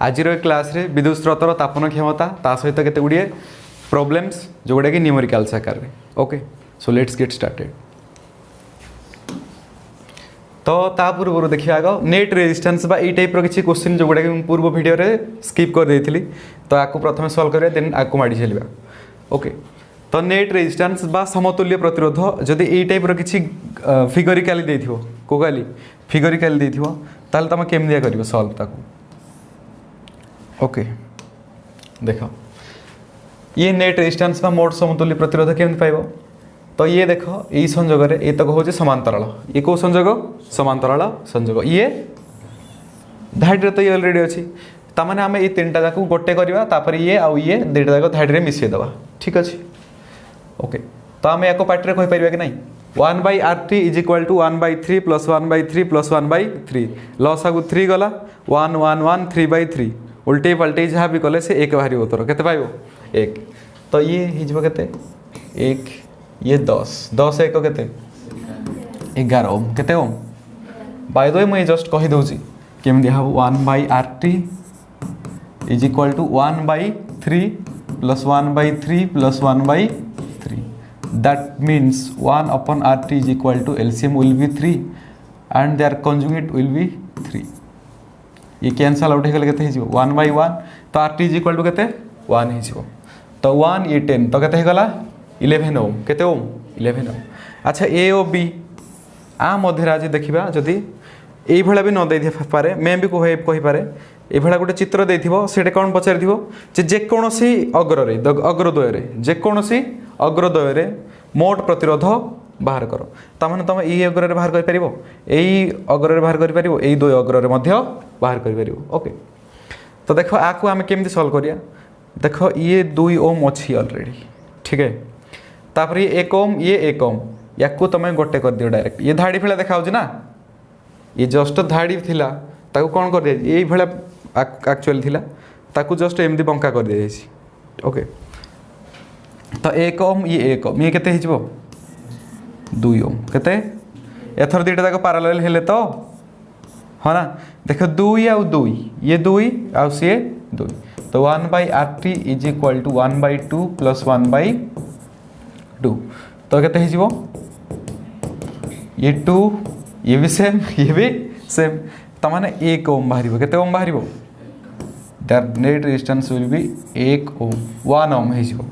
आज क्लास रे विद्युत स्रोतर तापन क्षमता ता सहित केते गुड़िए प्रॉब्लम्स जो गुड़ा कि न्यूमेरिकल्स आकार में। Okay so let's get started. तो ता पूर्व देखिए आग नेट रेजिस्टेंस बा टाइप किसी क्वेश्चन जो गुड़ा कि पूर्व वीडियो रे स्किप कर देइथिली तो आपको प्रथम सॉल्व करिया देन आपको माडी चलिबा। ओके तो नेट रेजिस्टेंस बा समतुल्य प्रतिरोध जदि ए टाइप किसी फिगरिकली देथिबो को गाली फिगरिकली देथिबो ताल तमे केम दिया करिवो सॉल्व ताको। ओके देखो ये नेट रेजिस्टेंस बा मोड समतुल्य प्रतिरोध केम पाइबो तो ये देखो यही संजोग ये तक हूँ समांतराल ये कौ संजोग समांतराल संजोग ये धाड़ी तो ये अलरेडी अच्छी ताने आम ये तीन टाक गोटे करवा ये आउ ये दुईटा जाक धाड़ी मिसेदेवा ठीक अच्छे। ओके तो आम या पार्टी में कहीपर कि ना 1/RT इज इक्वाल टू 1/3 + 1/3 + 1/3 लस आगु 3 गला 1 1 1 3/3 उल्टे पलटे जहाँ भी कले से 1 बाहर उत्तर के पाइब 1 तो ये होते 1 ये 10 10 1 के 11 ओम केते ओम बाय द वे मुझे जस्ट कही दूसरी केमती हम 1/RT is equal to 1/3 + 1/3 + 1/3 that means 1/RT is equal to LCM will be 3 and their conjugate will be 3 ये कैंसल आउट हो गले केते 1/1 तो RT इज इक्वाल टू केते 1 हो तो 1 ये 10 तो केते गला 11 ओम केते ओम 11 ओम। अच्छा ए ओ बी आ मध्य आज देखा जदि ये भी न दे पारे मैं भी कही पारे ये गोटे चित्र देते कौन पचार जेकोसी अग्र अग्रद्वय जेकोसी अग्रद्वय मोट प्रतिरोध बाहर कर ताने तुम ये अग्र बाहर कर यही अग्र बाहर कर यही द्वय अग्र बाहर कर। ओके तो देख आपको आम केमती सल्व करिया देख ये 2 ओम अच्छी अलरेडी ठीक है तापर ये 1 ओम ये 1 ओम या तुम गोटे कर दियो डायरेक्ट ये धाड़ी फेला देखा ना ये जस्ट धाड़ी थिला ताकू कौन कर दिया ये भाया एक्चुअली थिला ताकू जस्ट एमती बंका कर दिया जाइए। ओके तो 1 ओम ये 1 ओम ये केते हिजबो 2 ओम केते एथर दुईटा जाक पैरेलल हेले तो हाँ ना देख 2 आउ 2 ये 2 आउ सी 2 तो 1/RT इज इक्वाल टू 1/2 + 1/2 तो केते हिजबो ये 2 ये भी सेम तमाने 1 ओम बाहर केते ओम बाहर that net resistance will be 1 ओम 1 ओम हो।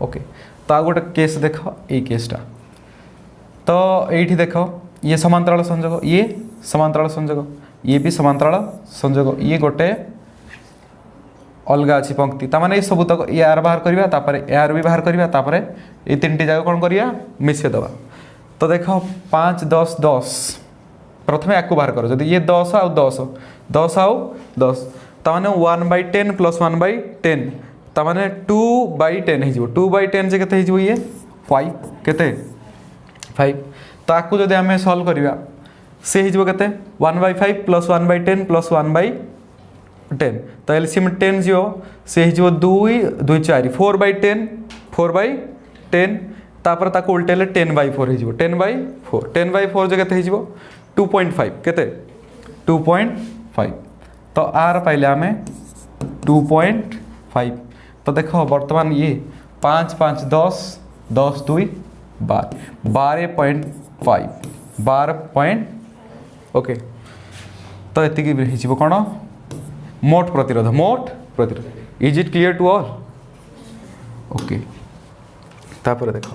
ओके तो आ गोटे केस देख ये केसटा तो ये देख ये समांतराल संजोग ये समांतराल संजोग ये भी समांतराल संजोग ये गोटे अलग अच्छी पंक्ति ताने सब तक यार बाहर करवा यार भी बाहर करवा ये 3टी जाक कौन करिया मिसेदेवा तो देख 5 10 10 प्रथम या बाहर कर जब ये 10 आउ 10 10 आउ 10 ताने 1/10 + 1/10 ताने 2/10 हो 2/10 से केते हो ये 5 केते 5 तो आपको जब आम सल्व करवा से हो केते 1/5 + 1/10 + 1/10 तो एलसीएम 10 जो से हो 2 2 4 4/10 4/10 तापर ताको उल्टेले 10/4 हो 10/4 10/4 जो केते हो 2.5 केते 2.5 तो आर पाइले आमे 2.5 तो देखो वर्तमान ये 5 5 10 10 2 12 12.5 ओके तो ये कौन मोट प्रतिरोध is it clear to all. Okay तापर देखो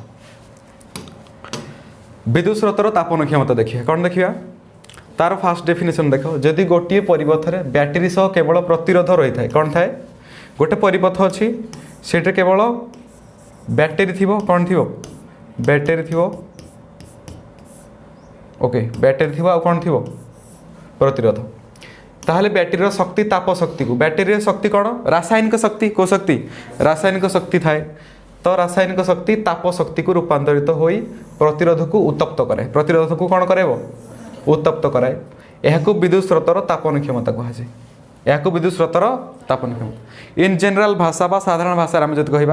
विद्युत स्रोतर तापन क्षमता देखिए कौन देखिए तार फास्ट डेफिनेशन देख जदि गोटे परिपथ में बैटेरी सह केवल प्रतिरोध रही है कौन थाए गोटे परिपथ अच्छी से केवल बैटेरी थी कौन थी बैटेरी थी। ओके बैटेरी थी आउ कौन थी प्रतिरोध ताहले बैटेरी शक्ति ताप शक्ति को बैटेरी शक्ति कौन रासायनिक शक्ति को शक्ति रासायनिक शक्ति थाए तो रासायनिक शक्ति ताप शक्ति को रूपांतरित हो प्रतिरोध को उत्तप्त कराए प्रतिरोध को कौन करे उत्तप्त कराए यह विद्युत स्रोतर तापन क्षमता कहुए यह विद्युत स्रोतर तापन क्षमता इन जनरल भाषा बा साधारण भाषा आम जब कह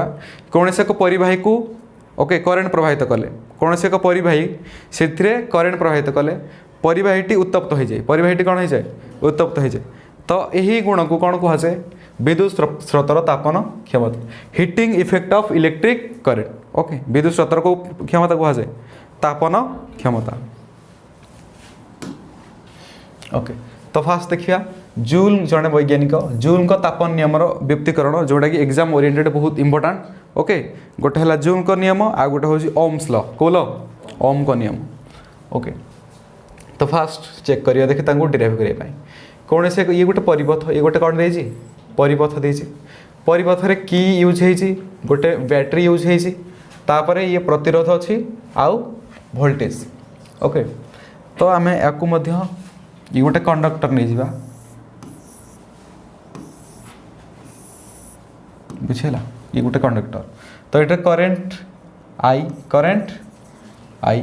कौन से परिवाही को ओके करेन्ट प्रवाहित कले कौन से परिवाही से करेन्ट प्रवाहित कले परिवाहीटी उत्तप्त हो जाए परिवाहीटी कौन हो जाए उत्तप्त हो जाए तो यही गुण को कौन कहुए विद्युत स्रोतर तापन क्षमता heating effect of electric current okay विद्युत स्रोतर को क्षमता कहुए तापन क्षमता ओके तो फास्ट देखिया जूल जड़े वैज्ञानिक जूल का तापन नियम व्युक्तिकरण जोटा कि एग्जाम ओरिएंटेड बहुत इंपोर्टेंट ओके गोटे है जूल का नियम आ गोटे हूँ ओम्स ल को ल ओम का नियम ओके तो फास्ट चेक करिया देखि तांको डिराइव करिया पाई कौन से ये गोटे परिपथ ये गोटे कौन देछि परिपथ देछि परिपथ रे की यूज हेछि गोटे बैटरी यूज हेछि तापर ये प्रतिरोध अछि आउ वोल्टेज ओके तो आमे याकू मध्य ये गोटे कंडक्टर नहीं जिबा बुझेला ये गोटे कंडक्टर तो ये करेंट आई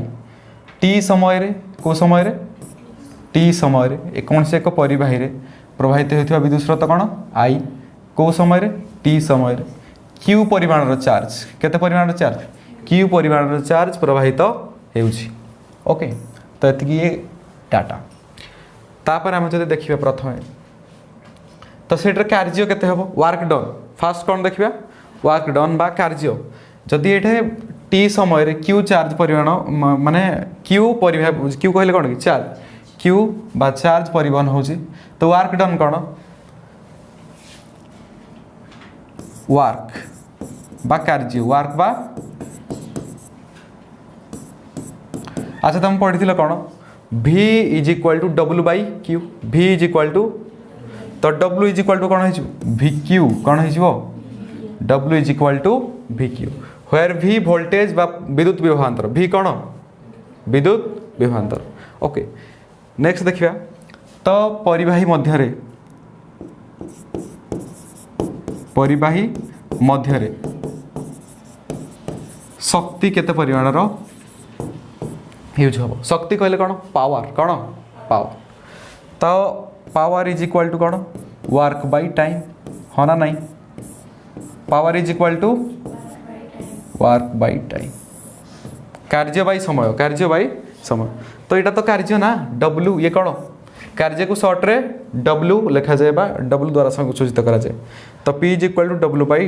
टी समय रे को समय रे टी समय रे कौन से एक परिवाही रे प्रवाहित होता विद्युत स्रोत कौन आई को समय रे टी समय रे क्यू परिमाण चार्ज केते परिमाण चार्ज क्यू परिमाण चार्ज प्रवाहित होउछि ओके तो एतिकी ये डाटा तापर आम जो देखिए प्रथम तो सेटर कार्य केते हबो वर्क डन फास्ट कौन देखिए वर्क डन बा कार्य जदि ये टी समय रे क्यू चार्ज परिमाण माने क्यू परिवहन क्यू कहले कौन कि चार्ज क्यू बा चार्ज परिवहन होची तो वर्क डन कौन वर्क बा कार्य वर्क बा अच्छा तुम पढ़ी कौन V is equal to W by Q V is equal to तो W इज इक्वाल टू कौन हो वी क्यू कौन हो W is equal to V Q where V voltage बा विद्युत विभवांतर V कौन विद्युत विभवांतर ओके नेक्स्ट देखिया तो परिवाही मध्य शक्ति केते परिमाण रो यूज हम शक्ति कहले कौन पावर तो पावर इज इक्वाल टू कौन वर्क बाय टाइम हाँ ना नहीं power is equal to work by time कार्य बाय समय तो यहाँ तो कार्य ना W ये कौन कार्य को शॉर्ट रे W लिखा जाए बा W द्वारा सूचित करा जाए तो P is equal to W by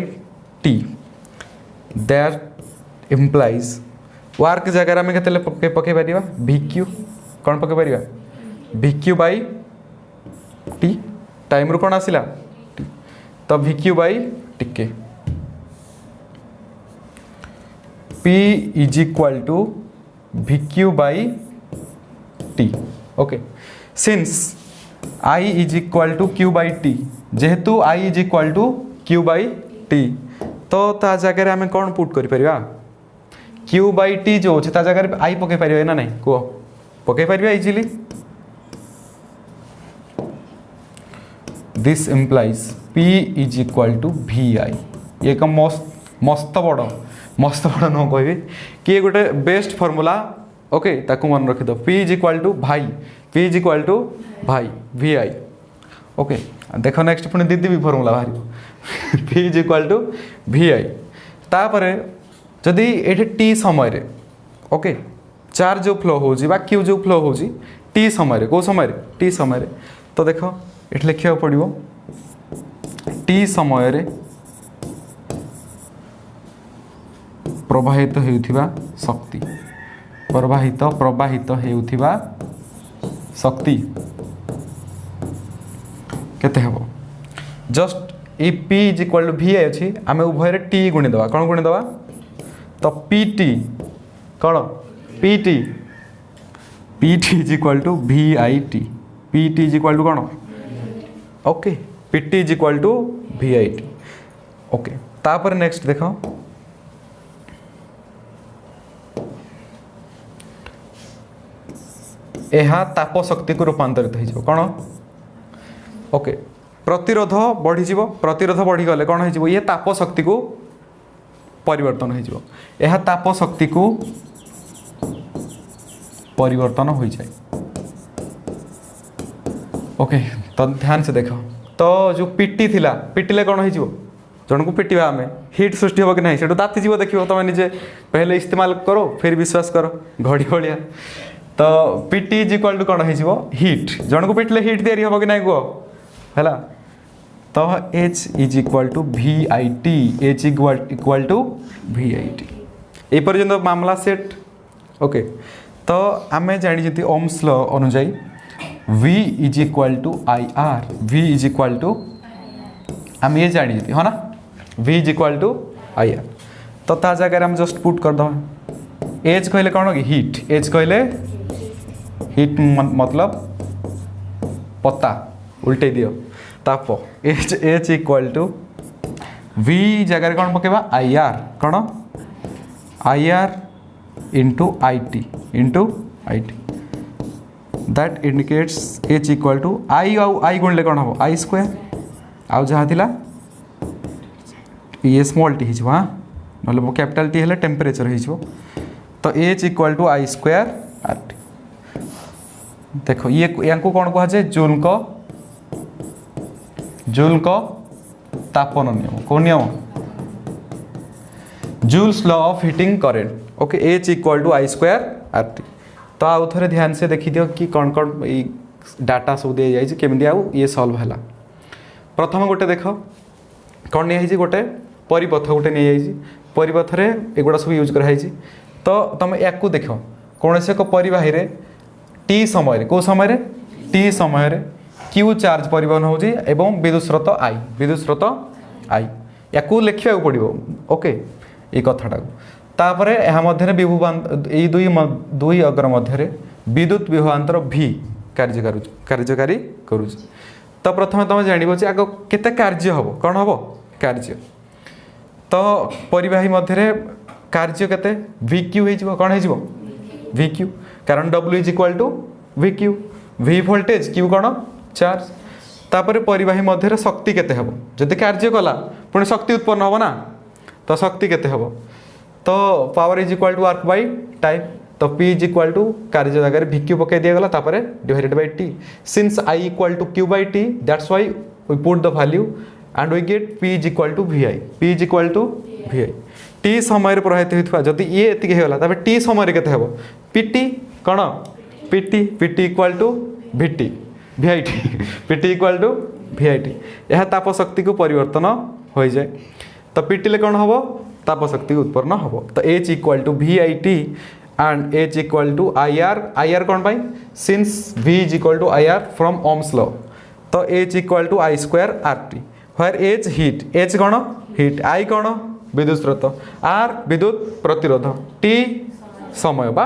T that implies work जगह आम के पकई पार वी क्यू कौन पकई पार V Q by T time रू कौन आसला तो वी क्यू बाई टिके P is equal to V Q by T okay since I is equal to Q by T जेहेतु I is equal to Q by T तो ता जगह आम कौन पुट कर क्यू बाई टी जो अच्छे जगह आई पकई पारे ना नहीं कह पकई पार easily this implies P is equal to V I ये एक मस्त बड़ न कह कि गोटे बेस्ट फॉर्मूला ओके ताकू मन रखी दो P इज इक्वाल टू भाई P इज इक्वाल टू भाई वी आई ओके देख नेक्स्ट पुणी दीदी भी फॉर्मूला बाहर P is equal to V I तापर जदि ये टी समय रे ओके चार्ज जो फ्लो हो क्यू जो फ्लो हो टी समय कौ समय टी समय तो देख ये लिखा पड़ो टी समय रे प्रवाहित होउथिबा शक्ति प्रवाहित होउथिबा शक्ति केते हबो just a P is equal to V अच्छी आम उभय टी गुणी दवा कौन गुणी दवा तो PT कौन PT is equal to VIT PT is equal to कौन okay PT is equal to VIT okay तापर नेक्स्ट देख यह ताप शक्ति को रूपांतरित हो कौन ओके प्रतिरोध बढ़ी गले कौन हो ये ताप शक्ति को परिवर्तन हो यह ताप शक्ति को परिवर्तन हो जाए ओके तो ध्यान से देख तो जो पिटी थिला पिटिले कौन हो जन को पिटिवा आम हिट सृष्टि हम कि ना से ताती जीव देखो तुम निजे पहले इस्तेमाल करो फिर विश्वास करो घड़ी भाया तो पिटी इज इक्वाल टू कौन हो हिट जन को पिटिले हिट तैयारी हम कि ना कह है तो H is equal to VIT H equal to VIT ये पर्यंत मामला सेट ओके तो आम जानी ओम्स लॉ अनुजाई V is equal to IR V is equal to आम ये जानी हाँ ना V is equal to IR तो ता जगह हम जस्ट पुट कर दो H कहले कौन कि हीट H कहले हीट मतलब पता उल्टे दियो ताप H इक्वाल टू V जगह कौन पकेबा IR कौन IR into IT that indicates H equal to I आउ I गुणले कौन हम I स्क्वायर आउ जहाँ थिला ये स्मॉल टी हो हाँ ना कैपिटल टी है टेम्परेचर हो तो H equal to I square RT देखो ये या कौन कहुए जूल को तापन नियम कौन नियम Joule's law of heating current okay H equal to I square RT तो आउ थे ध्यान से देखी दियो कि कौन कौन डाटा सब दी जाए केमी आउ ये सॉल्व है प्रथम गोटे देख कौन नहीं गोटे परिपथ गोटे नहीं परिपथ रे एगुड़ा सब यूज कराई तो तुम या देख कौन से एक परिवाही रे टी समय कौ समय टी समय क्यू चार्ज परिवहन होची एवं विद्युत स्रोत आई या लिखा पड़ो ओके ये कथाटा तापर यह मध्य विभवान्तर दुई अग्र मध्य विद्युत विभवान्तर V कार्यकारी करुच तो प्रथम तुम जान आग केते कार्य हम कौन हम कार्य तो परिवाही मध्य कार्य केते VQ हो कौन हो VQ कारण W is equal to VQ V voltage Q कौन चार्ज तापर परिवाही मध्य शक्ति केते हम जदि कार्य कला पुणी शक्ति उत्पन्न हम ना तो शक्ति केते हम तो power is equal to work by time तो P इज इक्वाल टू कार्य जगह VQ पकई दिगला तापर divided by T since I equal to Q by T that's why we put the value and we get P is equal to VI P is equal to VI T समय प्रभावित होता जदि ये एति होगा तापर T समय केते हम PT कौन PT equal to VT VIT PT equal to VIT यह ताप शक्ति को परिवर्तन हो जाए तो PT ले कौन हम ताप शक्ति उत्पन्न हम तो H equal to VIT and H equal to IR कौन पाई since V is equal to IR from Ohm's law तो H equal to I square RT where H heat H कौन हीट I कौन विद्युत स्रोत R विद्युत प्रतिरोध T समय बा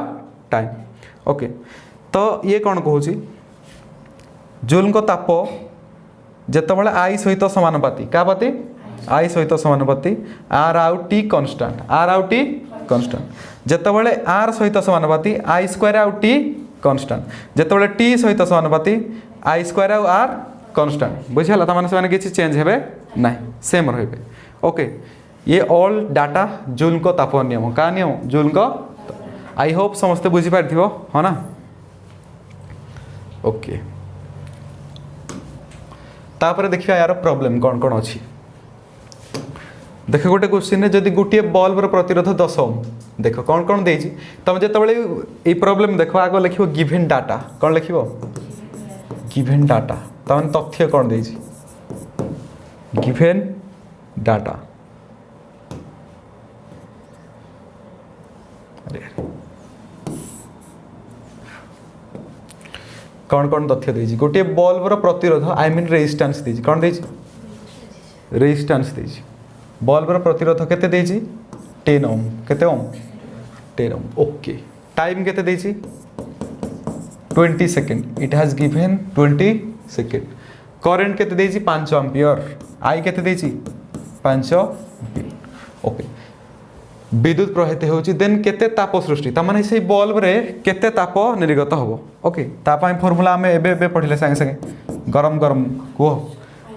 टाइम ओके तो ये कौन कहूँ जूल को ताप जितेबाला I सहित समानुपाती क्या पाती I सहित समानुपाती R आउ T कन्स्टांट R आउ T कन्स्टांट जितेबाला R सहित समानुपाती I स्क्वायर आउ T कन्स्टांट जितेबाला T सहित समानुपाती I स्क्वायर आउ R कन्स्टांट बुझीगला तो किसी चेंज हे ना सेम रे ओके ये ऑल डाटा जूल को ताप नियम क्या नियम जूल को आई होप समस्ते बुझीपार हाँ ना ओके तापर देखिए यार प्रॉब्लम कौन कौन अच्छी देख गोटे क्वेश्चन जदि गोटे बल्बर प्रतिरोध 10 ओम देख कौन कौन दे तुम जिते ये प्रॉब्लम देख आग लिख गिभेन डाटा कौन लिख गिभेन डाटा तमें तथ्य कौन दे गिभेन डाटा कौन कौन तथ्य दे गोटे बल्बर प्रतिरोध आई मीन रेजिस्टेंस दे कौन दे रेजिस्टेंस दे बल्बर प्रतिरोध केते दे 10 ओम केते ओम 10 ओम ओके टाइम केते दे 20 second it has given 20 second current केते दे 5 एम्पियर आई केते दे 5 एम्पियर ओके विद्युत प्रवाहित होची देन केते ताप सृष्टि तामाने से बल्ब रे केते ताप निर्गत होबो ओके तापाई फार्मूला हमें एबे पढ़िले संगे संगे गरम गरम को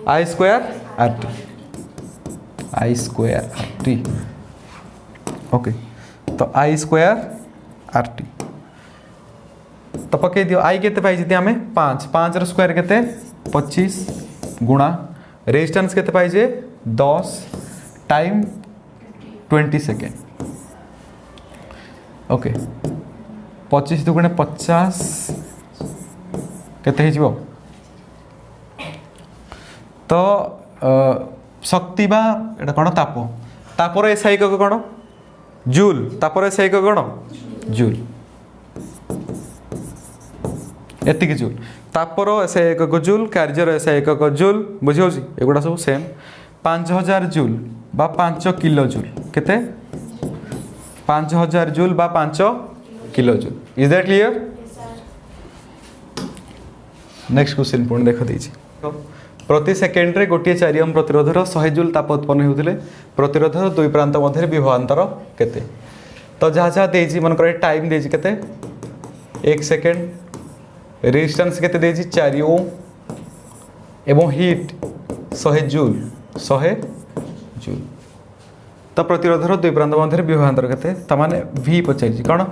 I स्क्वायर RT ओके तो I स्क्वायर RT तो पकई दियो I केते पाई जति हमें 5 रो स्क्वायर केते 25 गुणा रेजिस्टेंस केते पाई जे 10 टाइम 20 सेकेंड ओके 25 दुगुणे 50 केते हो तो शक्ति बा एटा कौन ताप तापर एसआई एकक कौन जूल तापर एसआई एकक कौन जूल एतिक जूल तापर एसआई एकक जूल कार्यर एसआई एकक जूल बुझी होची एगुडा सब सेम 5000 जूल बा 5 किलो जूल केते 5000 जूल बा 5 kilo joule is that clear next question पुणी देख देछि प्रति सेकेंड रे गोटे 4 ओम प्रतिरोधर 100 जूल ताप उत्पन्न होउथिले प्रतिरोधर दुई प्रांत मध्य विभवांतर केते तो जहाँ जहाँ देछि मन करे टाइम देछि केते 1 सेकेंड रेजिस्टेंस केते देछि 4 ओम एवं हीट 100 जूल 100 जूल तो प्रतिरोधर दुई प्रांत मध्य विभवांतर केते त माने v पचारि कोन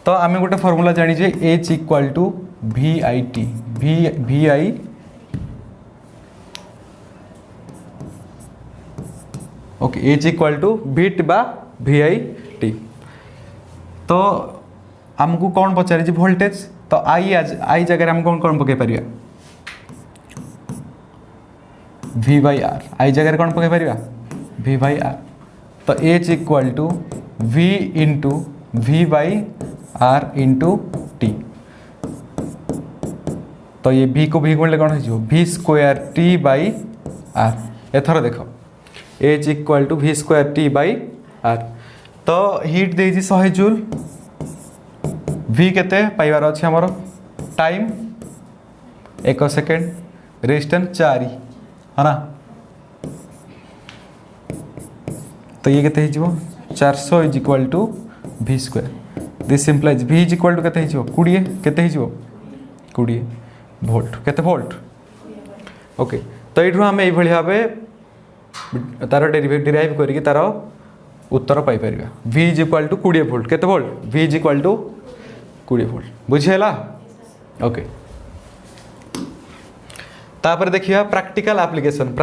तो आम गोटे फॉर्मूला जानिजे H equal to VIT VI okay H equal to VT बा VIT तो आमको कौन पचारि वोल्टेज तो आई जगह हम कौन कौन पके परिया V/R आई जगह कौन पके परिया V/R तो H equal to V into V/R into T तो ये V को V गुणले कौन हो V square T by R एथर देख H equal to V square T by R तो हीट देजी 100 जूल V केते पाइबार अछि हमर टाइम 1 सेकेंड रेजिस्टेंस 4 है ना तो ये केते हिजो 400 is equal to V square this simplify V is equal to केते हिजो 20 केते हिजो 20 वोल्ट केते वोल्ट ओके तो एठु हम एई भली भाबे तार डेरिवेटिव करिके तार उत्तर पाई परिबा V is equal to 20 volt केते volt V is equal to 20 volt बुझेला ओके तापर देखिया प्रैक्टिकल एप्लीकेशन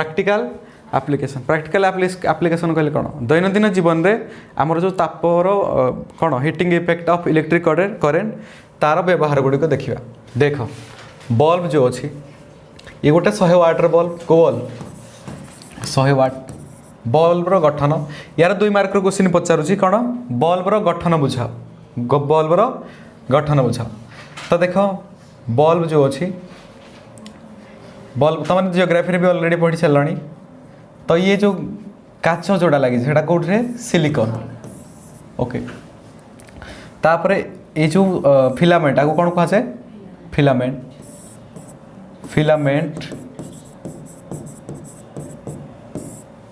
कहले कोन दैनंदिन जीवन रे हमर जो तापर कोन heating effect of electric current तार व्यवहार गुडी को देखिबा देखो बल्ब जो अछि ये गोटे 100 वाटर बल्ब को बल्ब 100 वाट बल्ब रो गठन यार 2 मार्क रो क्वेश्चन पचारुची कोन बल्ब रो गठन बुझाओ बल्ब रो गठन बुझाओ तो देखो बल्ब जो अछि बल्ब तुम जियोग्राफी भी ऑलरेडी पढ़ी चलनी तो ये जो काच जोड़ा लगी सेटा कोठे सिलिकॉन ओके तापरे ये जो फिलामेंट आगो कौन कहा जाए फिलामेंट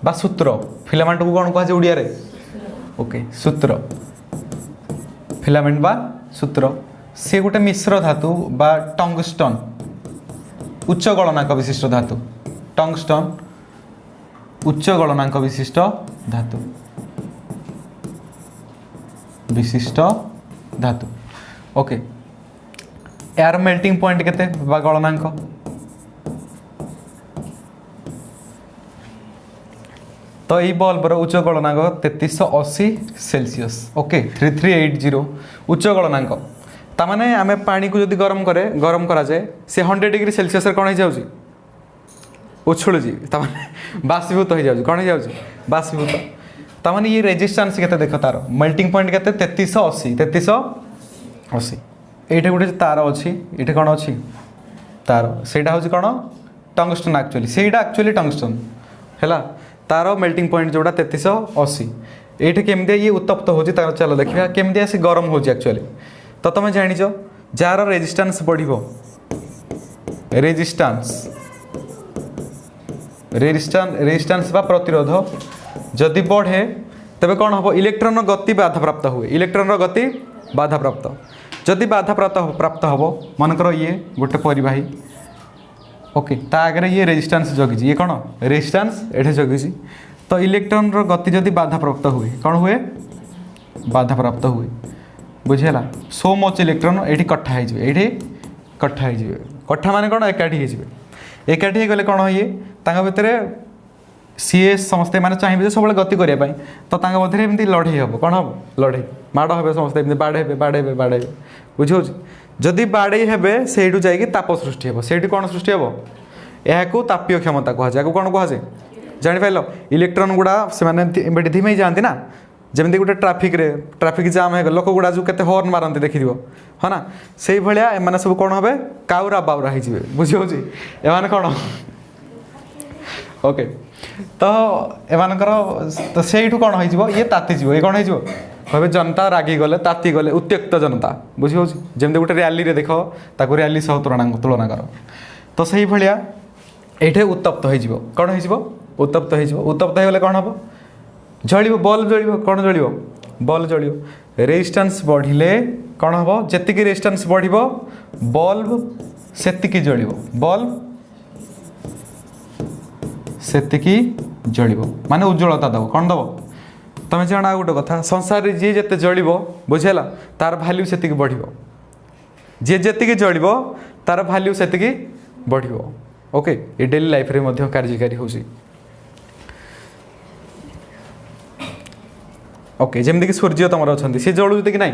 बा सूत्र फिलामेंट को कौन कहा जाए ओडिया रे ओके सूत्र फिलामेंट बा सूत्र से गोटे मिश्र धातु बा टंगस्टन उच्च गलनांक विशिष्ट धातु टंगस्टन उच्च गलनांक विशिष्ट धातु ओके यार मेल्टिंग पॉइंट केते बा गलनांक तो ये बल्ब रो उच्च गलनांक 3380 सेल्सियस ओके 3380 उच्च गलनांक तामाने आमे पानी को जदि गरम करा जाए से 100 डिग्री सेल्सियस कौन हो जाउची उछुल जी तामाने बाष्पीभूत हो जाउची कौन हो जाउची बाष्पीभूत तामाने ये रेजिस्टेंस केते देख तार मेल्टिंग पॉइंट केते 3380 एटा गुटे तार अछि एटा कोन अछि तार सेटा होची कोन टंगस्टन एक्चुअली टंगस्टन हैला तार मेल्टिंग पॉइंट जोड़ा 3380 एटा केमदे ये उत्तप्त होची तार चलो देखिया केमदे आसी गरम होची एक्चुअली तो तुम जान जार रेजिस्टेंस बढ़ो रेजिस्टेंस बा प्रतिरोध जदि बढ़े तेबे कौन हम इलेक्ट्रॉन गति बाधाप्राप्त हुए इलेक्ट्रॉन गति बाधाप्राप्त जदि बाधाप्राप्त हम मनकर ये गोटे परिवाही ओके ता आगे ये रेजिस्टेंस जगी ये कौन रेजिस्टेंस एठे जगी तो इलेक्ट्रॉन गति जदि बाधाप्राप्त हुए कौन हुए बाधाप्राप्त हुए बुझेला सो मच इलेक्ट्रॉन ये कट्ठा हो कट्ठा माने कौन एकाठी गले कौन ये भितर सीए समस्ते माने चाहिए सब गति करने तो मध्य एमती लड़े हम कौन हम लड़े माड़ हे समस्ते बाड़े बुझे जदि बाड़े हे से जाकि ताप सृष्टि हे से कौन सृष्टि हे यहाँ तापीय क्षमता कहुए कौन कहुए जापार इलेक्ट्रॉन गुड़ा से धीमे जाती ना जमी गोटे ट्राफिक जाम हो लोक गुड़ा जो केते हॉर्न मारती देखी हाँ ना से भाया एम सब कौन हे काउरा बाउरा हो बुझी एम कौन ओके तो एमानकर तो सेठू कौन हो ये तातीज ये कौन हो कहे जनता रागी गले ताती गले उत्त्यक्त जनता बुझी जमी गोटे रैली रे देख ताको रैली सह तुलना कर तो से भाया ये उत्तप्त हो कौन हो उत्तप्त हो उत्तप्त होगले कौन हम जल बल्ब जल कौन जल बल्ब जल रेजिस्टेंस बढ़िले कौन हम जी रेजिस्टेंस बढ़ बल्ब से जल बल्ब से जल माने उज्ज्वलता दब कौन दब तुम जान आ गोटे कथा संसार में जी जिते जल बुझेगा तार भैल्यू से बढ़ जी जी जल तार भैल्यू से बढ़ ओके ये डेली लाइफ रे मध्य कार्यकारी हो ओके जमती कि सूर्य तुम अच्छा सी जलुती कि ना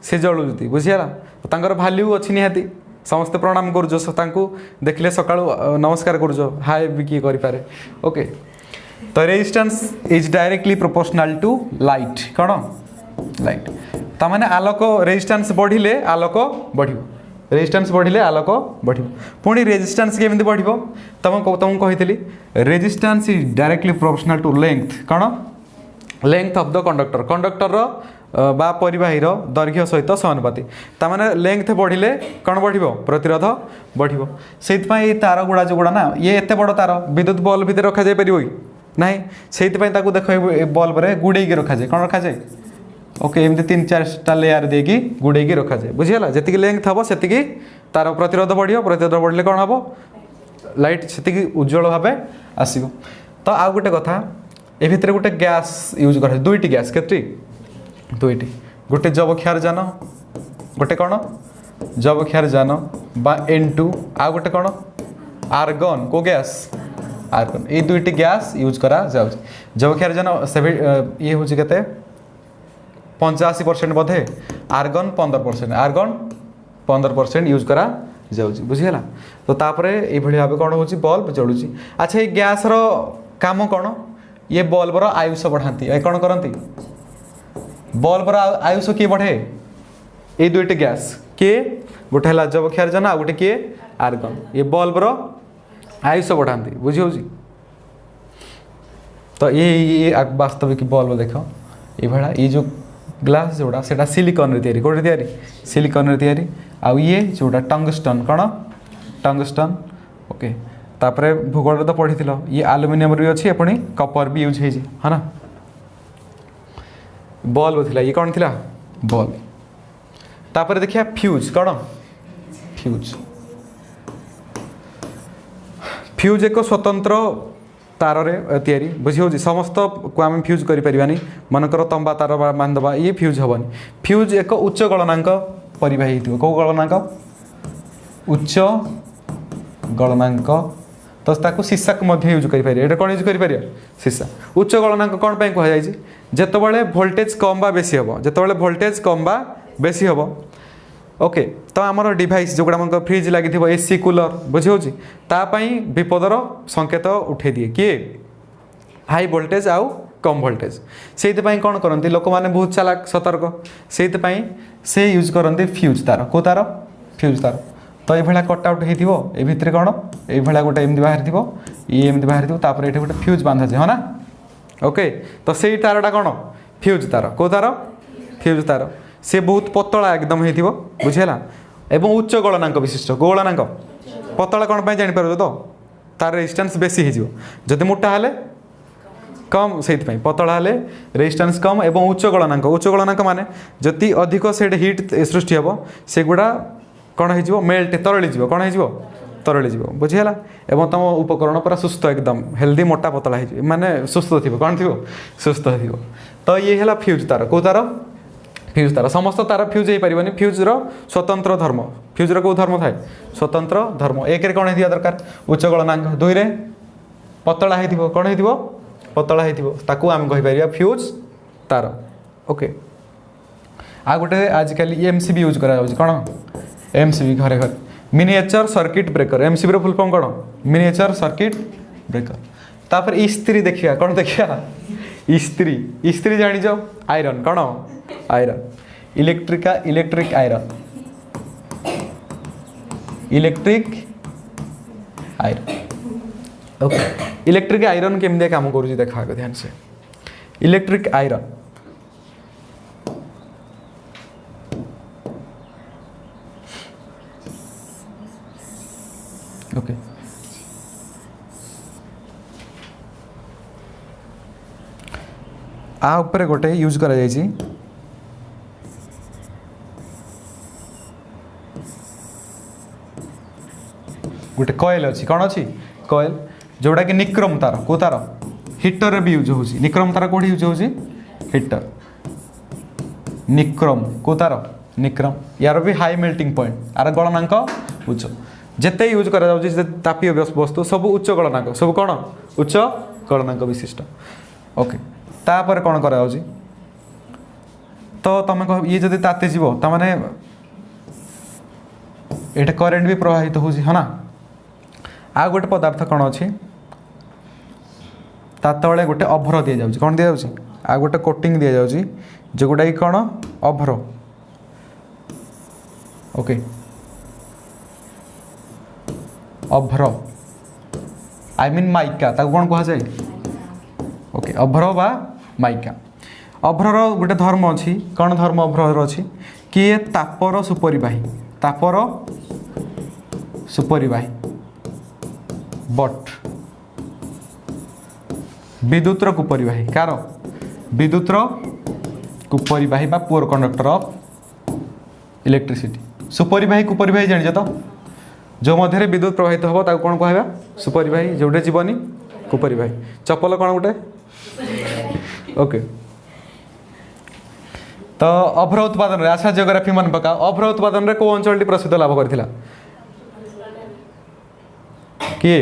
सी जलुती बुझीगला भैल्यू अच्छी निहाती समस्ते प्रणाम करूँ देखले सका नमस्कार करूँ हाय भी किए करें ओके तो resistance is directly proportional to light कौन लाइट ताने आलोक रेजिस्टेंस बढ़िले आलोक बढ़ रेजिस्टेंस बढ़िले आलोक बढ़ पुणी रेजिस्टेंस केमी बढ़ तुमको कही resistance is directly proportional to length कौन length of the conductor conductor बा परिवाही दैर्घ्य सहित समानुपाती ताने लेंथ बढ़िले कौन बढ़ प्रतिरोध बढ़ से तार गुड़ा जो गुड़ा ना ये एत बड़ तार विद्युत बल्ब भितर रखा जाए पार कि ना से देख बल्ब रे गुड़े रखा जाए कौन रखा जाए ओके एमती 3-4टा लेयर देकी गुड़े रखा जाए बुझीगला जी लेंथ हम से तार प्रतिरोध बढ़ प्रतिरोध बढ़ले कौन हम लाइट से उज्जवल भाव आसो तो आउ गोटे कथा ए भितर गोटे गैस यूज कर दुईटी गैस के दुईटी गोटे जबक्षार जान गोटे कौन जबक्षार जान बा N2 आ गोटे कौन आर्गन को गैस आर्गन ये दुईटी गैस यूज करा जाउछ जबक्षार जान ये हूँ के 85% बोधे आर्गन 15% आर्गन 15% यूज करा जाउछ बुझीगला तो तापरे ये भाव कौन हो बल्ब जलुची अच्छा ये गैस रो काम कौन ये बल्बर आयुष बढ़ाती कौन करती बल्बर आयुष किए बढ़े ये दुईटी गैस किए गोटे है जबक्षार जान आ गोटे किए आर्गन ये बल्बर आयुष बढ़ाती बुझी हो तो ये वास्तविक बल्ब देख ये भाया ये जो ग्लास जोड़ा से सिलिकन रे कौटे तैयारी सिलिकन रे तैयारी आउ ये जोड़ा टंगस्टन कौन टंगस्टन ओके तापरे भूगोल तो पढ़ी ये आलुमिनियम भी अच्छी पुणी कपर भी यूज है ना बल्ब थिला ये कौन थिला बल्ब तापरे देखिया फ्यूज कौन फ्यूज फ्यूज एक स्वतंत्र तार रे तैयारी बुझी हो समस्त को आम फ्यूज करें मनकर तंबा तार बांधवा ये फ्यूज हेनी फ्यूज एक उच्च गलनांक परिवाही कौ गलनांक उच्च गलनांक तो ताको सीसा को यूज करें कौन यूज कर सीसा उच्च गलनांक कौन पे कहुई जितेबाला भोल्टेज कम बा बेसी हम जितेबाला भोल्टेज कम बा बेसी हम ओके तो आमर डिवाइस जो गुड़ा फ्रिज लगी एसी कूलर बुझी हो विपदर संकेत उठे दिए किए हाई भोल्टेज आउ कम भोल्टेज से कौन करती लोक मैंने बहुत चालाक सतर्क से यूज करते फ्यूज तार को तार फ्यूज तार तो ये कटआउट हो भितर कौन ये गोटे एमती बाहरी ये एमती बाहरी तापर ये गोटे फ्यूज बांधा जाए हाँ ना ओके तो से तारटा कौन फ्यूज तार को तार फ्यूज तार से बहुत पतला एकदम हो बुझेगा एवं उच्च गलनांक विशिष्ट गलनांक पतला कौन पर जापर तो तार रेजिस्टेंस बेसी होदी मोटा हेले कम से पतला हेले रेजिस्टेंस कम एवं उच्च गलनांक माने जति अधिक से हिट सृष्टि हे से गुड़ा कौन हो मेल्ट तरली कौन हो तरली बुझीगला एवं तुम उपकरण पूरा सुस्थ एकदम हेल्दी मोटा पतला हो माने सुस्थ थी कौन थी सुस्थ थी तो ये है फ्यूज तार कौ तार फ्यूज तार समस्त तार फ्यूज हो पारे फ्यूजर स्वतंत्र धर्म फ्यूजर कौ धर्म थाए स्वतंत्र धर्म एक कौन हो दरकार उच्च गलनांक दुई रे पतला हो कौन हो पतला हो आम कहीपर फ्यूज तार ओके आ गोटे आजिकल एमसीबी यूज करा कौन एमसीबी घरे घरे मिनिएचर सर्किट ब्रेकर एमसीबी रो फुल फॉर्म कौन मिनिएचर सर्किट ब्रेकर। तापर इस्त्री देखिया कौन देखिया इस्त्री इस्त्री जानी जाओ आयरन कौन iron electric iron electric iron okay electric iron केमती काम करुँच देखा ध्यान से इलेक्ट्रिक आयरन ओके आ ऊपर गोटे यूज करा जायछि गोटे कॉइल अच्छी कौन अच्छी कॉइल जोड़ा कि निक्रम तार को तार हिटर भी यूज होची निक्रम तार कोठी यूज होची हिटर निक्रम को तार निक्रम यार भी हाई मेल्टिंग पॉइंट आर गलनांक उच्च जेते यूज करा जाउची तापीय वस्तु सब उच्च गलनांक सब कौन उच्च गलनांक विशिष्ट ओके तापर कौन करा जाउची तो तुम कह ये जदि ताते जीवो ता माने एटा करेंट भी प्रवाहित होची है ना आ गोटे पदार्थ कौन अच्छी ता तले गोटे अभ्र दि जाउची कौन दि जाउची आ गोटे कोटिंग दि जाउची जोगुडा कि कौन अभ्र ओके अभ्र आई मीन माइका ताको कौन कहा जाए ओके अभ्र बा माइका अभ्रर गोटे धर्म अच्छी कौन धर्म अभ्रर अच्छी कि ये तापर सुपरिवाही तापर सुपरिवाही बट विद्युतर कुपरिवाही कार विद्युतर कुपरिवाही बा पुअर कंडक्टर ऑफ इलेक्ट्रिसिटी सुपरिवाही कुपरिवाही जानिଛ तो जो मध्य विद्युत प्रवाहित हम ताको कौन कहवा सुपरिवाही जोटे जीवनी कुपरिवाही चपल कौन गोटे ओके तो अभ्र उत्पादन आशा जियोग्राफी मन पका अभ्र उत्पादन में कौ अंचल प्रसिद्ध लाभ करथिला किए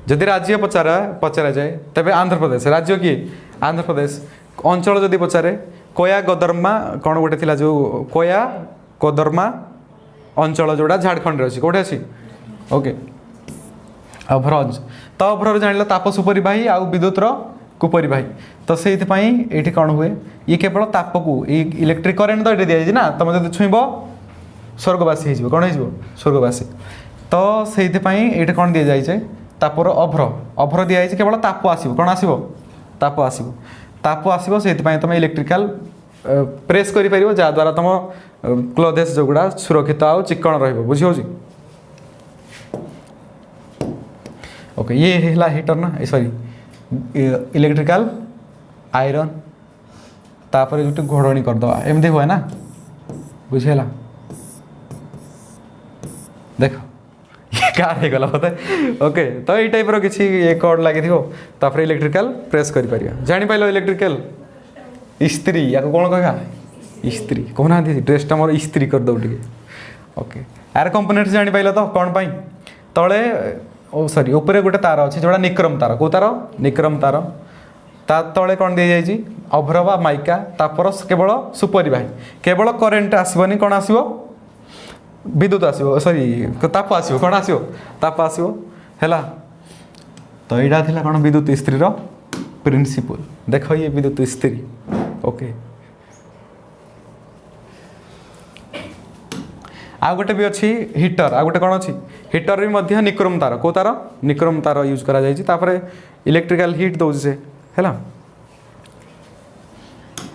जदि राज्य पचरा जाए तबे आंध्र प्रदेश राज्य किए आंध्र प्रदेश अंचल जदि पचारे कोया गदरमा कौन गोटे थिला जो कोया कदरमा अंचल जोड़ा झारखंड रे अछि कोठे अछि ओके अभ्रज तो अभ्र जानिला ताप सुपरिवाही आ विद्युतर कुपरिवाही तो से ये कौन हुए ये केवल ताप को इलेक्ट्रिक करेन्ट तो ये दिया ना तुम जो छुईब स्वर्गवासी हो कौन हो स्वर्गवासी तो से ये कौन दि जाए तापर अभ्र अभ्र दि जाए केवल ताप आसो कौन आसो ताप आसो ताप आसो से तुम इलेक्ट्रिकल प्रेस कर जहाँद्वारा तुम क्लोथेस जोगुड़ा सुरक्षित आ चिक्कण रुझी ओके ये है हीटर ना सॉरी इलेक्ट्रिकल आयरन तापर जो घोड़नी करदे एमती हुए ना बुझेगा देख ये कार हो गला पता ओके तो ये टाइप किसी ये कॉर्ड लगी तापर इलेक्ट्रिकल प्रेस कर जानी पाइल इलेक्ट्रिकल इस्त्री या कौन कह इस्त्री कहना ड्रेसटा मोर इस्त्री कर दो टे ओके यार कंपोनेंट्स जानी पाइल तो कौन पाई तले ओ सॉरी ऊपर गोटे तार अच्छे जोड़ा निक्रम तार कौ तार निक्रम तार ता तले कौन दी जाइए अभ्र बा माइका तापर केवल सुपरिवाही केवल करेन्ट आसबनी कौन आसो विद्युत आसो सॉरी ताप आसो कौन आसो ताप आसो है तो यहाँ थी कौन विद्युत इस्त्री प्रिंसिपल देख ये विद्युत इस्त्री ओके आ गोटे भी अच्छी हीटर आ गोटे कौन अच्छी हीटर भी मध्य निक्रम तार कौ तार निक्रम तार यूज करा जाए इलेक्ट्रिकल हीट दौर से है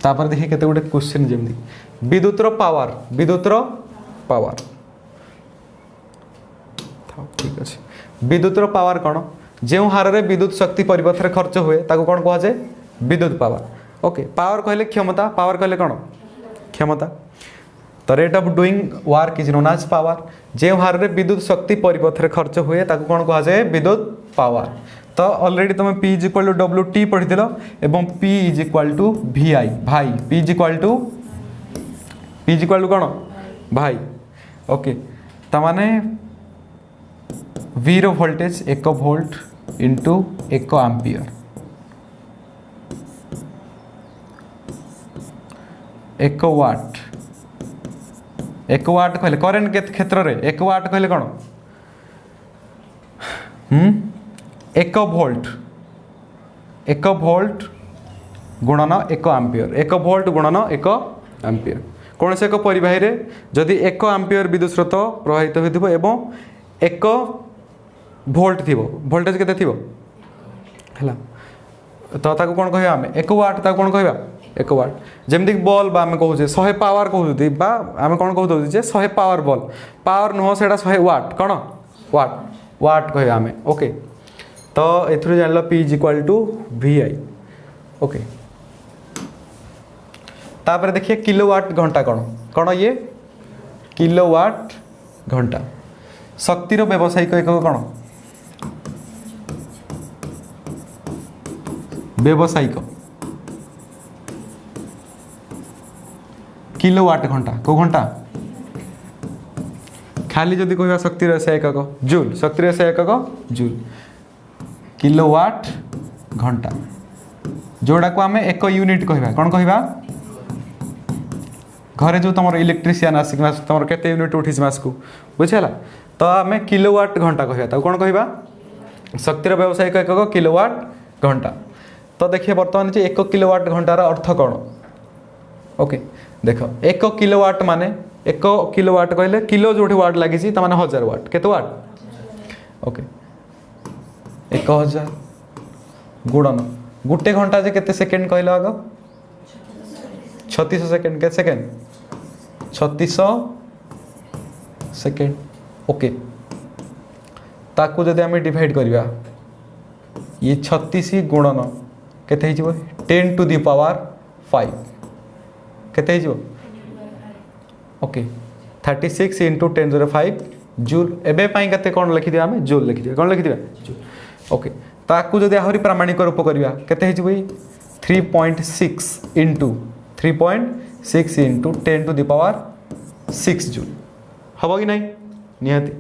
तापर देखिए केते गोटे क्वेश्चन जमी विद्युतर पावर ठीक अच्छे विद्युतर पावर कौन जो हार में विद्युत शक्ति परिपथ में खर्च हुए ताको कौन कह जाए विद्युत पावर ओके पावर कहले क्षमता पावर कहले कौन क्षमता तो rate of doing work is known as power जो हार में विद्युत शक्ति परिपथ में खर्च हुए ताको कौन कह जाए विद्युत पावर तो ऑलरेडी तुम P is equal to W T पढ़ी एवं P is equal to VI भाई P इज इक्वल टू कौन भाई ओके तमाने V रो voltage 1 volt into 1 ampere 1 watt 1 watt कहले करेन्ट के क्षेत्र में 1 वाट कहले कौन 1 वोल्ट, 1 वोल्ट गुणन 1 एम्पियर, 1 वोल्ट गुणन 1 एम्पियर। कौन से एक परिवाही रे जदि 1 एम्पियर विद्युत स्रोत प्रवाहित होइथिबो एवं 1 वोल्ट थिबो, वोल्टेज केते थिबो हला, तो ताको कोन कहबा हम 1 वाट, ताको कोन कहबा 1 वाट। जेमति बल्ब आमे कहू जे 100 पावर कहू बा आमे कोन कहू दउ जे 100 पावर बल्ब, पावर नो सेटा 100 वाट, कोन वाट, वाट कहबा आमे। ओके, तो एथुरे जानलो P = VI। ओके, तापर देखिए किलोवाट घंटा कौन कौन, ये किलोवाट घंटा शक्तिर व्यावसायिक एकक कौन, व्यावसायिक किलोवाट घंटा को घंटा, खाली जदि कहबा शक्तिर से एकक जूल, शक्तिर से एकक जूल, किलोवाट घंटा जोड़ा को आमे 1 यूनिट कहबा, कौन कहबा घरे जो तुम इलेक्ट्रिशियन आसिक तुम केते यूनिट उठी मास को बुझेला, तो आम किलोवाट घंटा कहबा, तो कौन कहबा शक्तिर व्यावसायिक एकक किलोवाट घंटा। तो देखिए बर्तमान जे 1 किलोवाट घंटार अर्थ कौन। ओके देख 1 किलोवाट माने 1 किलोवाट कहले किलो जो वाट लगी तो माने 1000 वाट, केते वाट। ओके 1000 गुणन गोटे घंटा जे केते सेकेंड कहला आग 3600 सेकेंड, के सेकेंड 3600 सेकेंड। ओके ताकू जदि आम डिवाइड करिया ये 36 गुणन केते हिजो 10 टू द पावर 5 केते हिजो। Okay 36 × 10⁵ joule. एबे पाई केते कोन लिखि दिया आमे जूल लिखि दिया, कोन लिखि दिया जूल। ओके ताकू जदि आहुरी प्रामाणिक रूप करिया केते हिजो 3.6 × 10 टू द पावर 6 जूल हम कि नहीं निहाती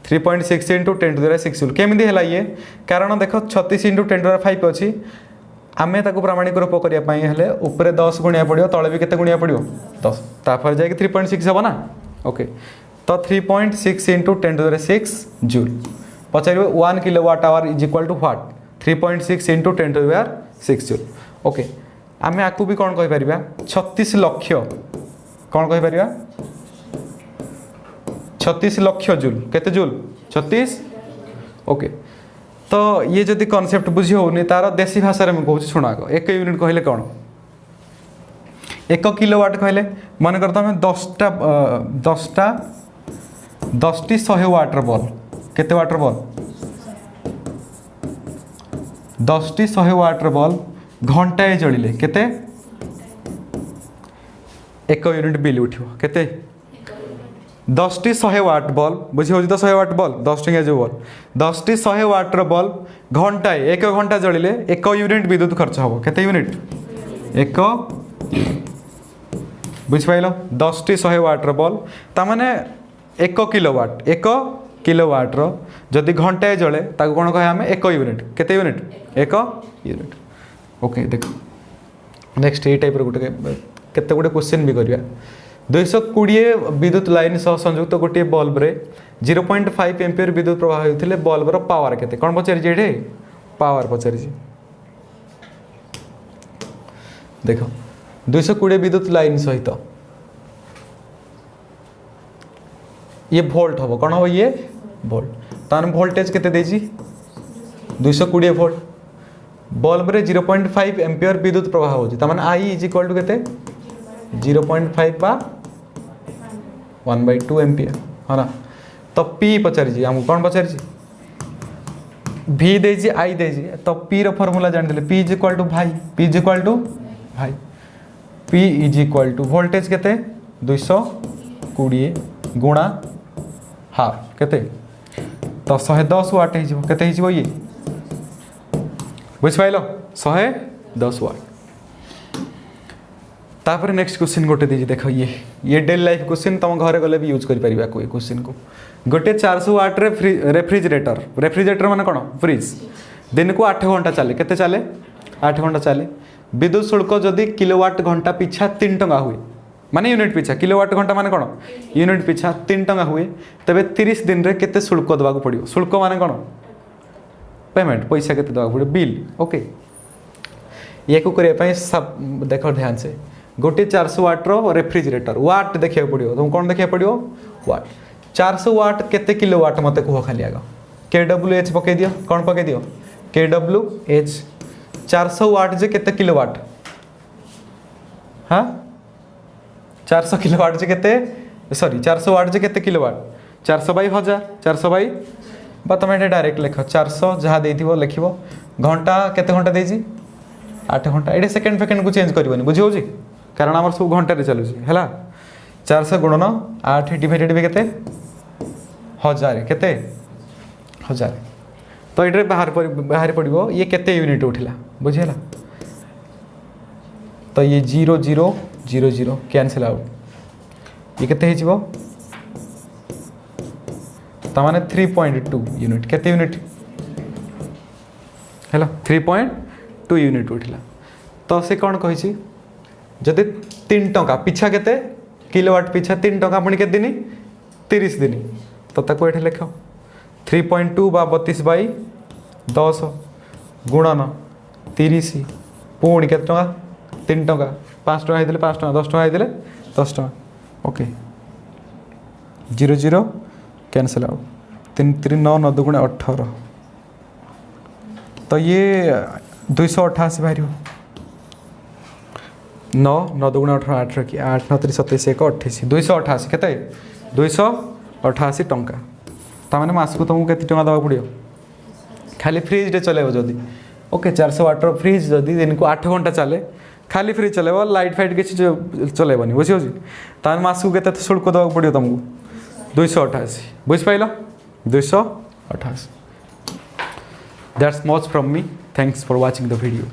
3.6 × 10 टू द 6 जूल केमिति हैला ये, कारण देख 36 × 10⁵ अच्छी आमे ताकू प्रामाणिक रूप करिया पई हेले ऊपर 10 गुणिया पड़ियो, तळे भी केते गुणिया पड़ियो 10, तापर जाय 3.6 हबो ना। ओके तो 3.6 × 10 टू द 6 जूल। पचारिबो 1 kilowatt hour = what, 3.6 × 10 to the 6 joule. Okay आमे आकु भी कौन कहि परिबा 36 लक्ष, कौन कहि परिबा 36 लक्ष जूल, केते जूल 36। ओके तो ये जदि कॉन्सेप्ट बुझी होनी तार देसी भाषा रे मैं कहूँ शुणा, 1 यूनिट कहले कौन 1 किलोवाट कहले मन कर तुम 10टी 100 वाटर बल्ब, केते वाटर बल्ब 10टी 100 वाटर बल्ब घंटाए जलिले केते 1 यूनिट बिल उठियो, केते 10टी 100 वाट बल्ब बुझी हो तो 100 वाट बल्ब 10 टंकिया जो बल्ब 10टी 100 वाटर बल्ब घंटाए 1 घंटा जलिले 1 यूनिट विद्युत खर्च हम, केते यूनिट 1 बुझ पाइल 10टी 100 वाटर बल्ब तामाने 1 किलोवाट, 1 किलोवाट रो जदि घंटाए जले ताको कोन कहे हमें 1 यूनिट, केते यूनिट 1 यूनिट। ओके देखो नेक्स्ट ये टाइप गोटे केते गोटे क्वेश्चन भी करिया 220 विद्युत लाइन सह संयुक्त गोटे बल्ब रे 0.5 एम्पियर विद्युत प्रवाह होते बल्ब रो पावर केते कौन पचारि ये पावर पचारि। देख 220 विद्युत लाइन सहित ये वोल्ट हम कौन हम ये वोल्ट तान वोल्टेज केते देजी 220 वोल्ट बल्ब रे 0.5 एम्पियर विद्युत प्रवाह होची तामान I = केते 0.5 बा 1/2 एम्पियर है ना। तो P पचारि हमको कौन पचारि V देजी I देजी तो P रो फार्मूला जान देले P = भाई, P = भाई, P = वोल्टेज केते 220 गुणा हाफ केते तो 110 वाट हिजो, केते हिजो ये बुझ पाइल 110 वाट। तापर नेक्स्ट क्वेश्चन गोटे दीजिए देख ये डेली लाइफ क्वेश्चन तुम घरे गले भी यूज कर परिबा कोई क्वेश्चन को गोटे 400 वाट रे रेफ्रिजरेटर, रेफ्रिजरेटर माने कोन फ्रिज दिन को 8 घंटा चले, केते चले 8 घंटा चले विद्युत शुल्क जदि किलोवाट घंटा पिछा 3 टंका हुए माने यूनिट पिछा किलोवाट घंटा माने कोन यूनिट पिछा 3 टंका हुए तबे 30 दिन रे केते शुल्क दबाक पड़ियो, शुल्क माने कोन पेमेंट पैसा के पड़े बिल ओके ये को करने सब देख ध्यान से गोटे 400 वाट्र रेफ्रिजरेटर वाट देखा पड़ो तुमको कौन देखा पड़ो वाट 400 वाट केते किलो वाट मत कह खाली आग KWH पकई दियो कौन पकई दियो KWH 400 वाट जे केते किलो वाट हाँ 400 किलो वाट जे केते सॉरी 400 वाट जे केते किलो वाट 400 बाई 1000 400 बाई बा तुम ये डायरेक्ट लिख 400 जहाँ देथिबो लिखिबो घंटा केते घंटा देजी 8 घंटा ये सेकेंड फेकेंड को चेंज करबनी बुझियो कारण आमर सब घंटे चलुची है 400 गुणन 8 डिवाइडेड बाय केते 1000 केते 1000 तो ये बाहर पड़ो ये केते यूनिट उठिला बुझेला तो ये 0 0 0 0 कैंसिल आउट ये केते हिजबो तमाने 3.2 यूनिट केते यूनिट हेलो 3.2 यूनिट उठिला तो से कौन कही जदि 3 टंका पिछा केते किलोवाट पिछा 3 टंका पुणी के दिन 30 दिन तो ताको ये लिख 3.2 बा 32 बाई 10 गुणन 30 पुणी के टंका 3 टंका 5 टंका होते 5 टंका 10 टंका होते 10 टंका ओके 0 0 कैंसिल आउट 3 3 9 9 2 18 तो ये 288 बाहर 9 9 2 18 8 रखी 8 9 3 27 1 28 288 केते 288 टंका तामाने मास को तुमको केते टंका दवा पड़ियो खाली फ्रिज रे चलेबो जदी ओके 400 वाटर फ्रिज जदी दिन को 8 घंटा चले खाली फ्रिज चलेबो लाइट फाइट किसी चलेबनी बुझियो जी तामाने मास को केते शुल्क दवा पड़ियो तुमको 288 बुझ pilo 288 That's much from me. Thanks for watching the video.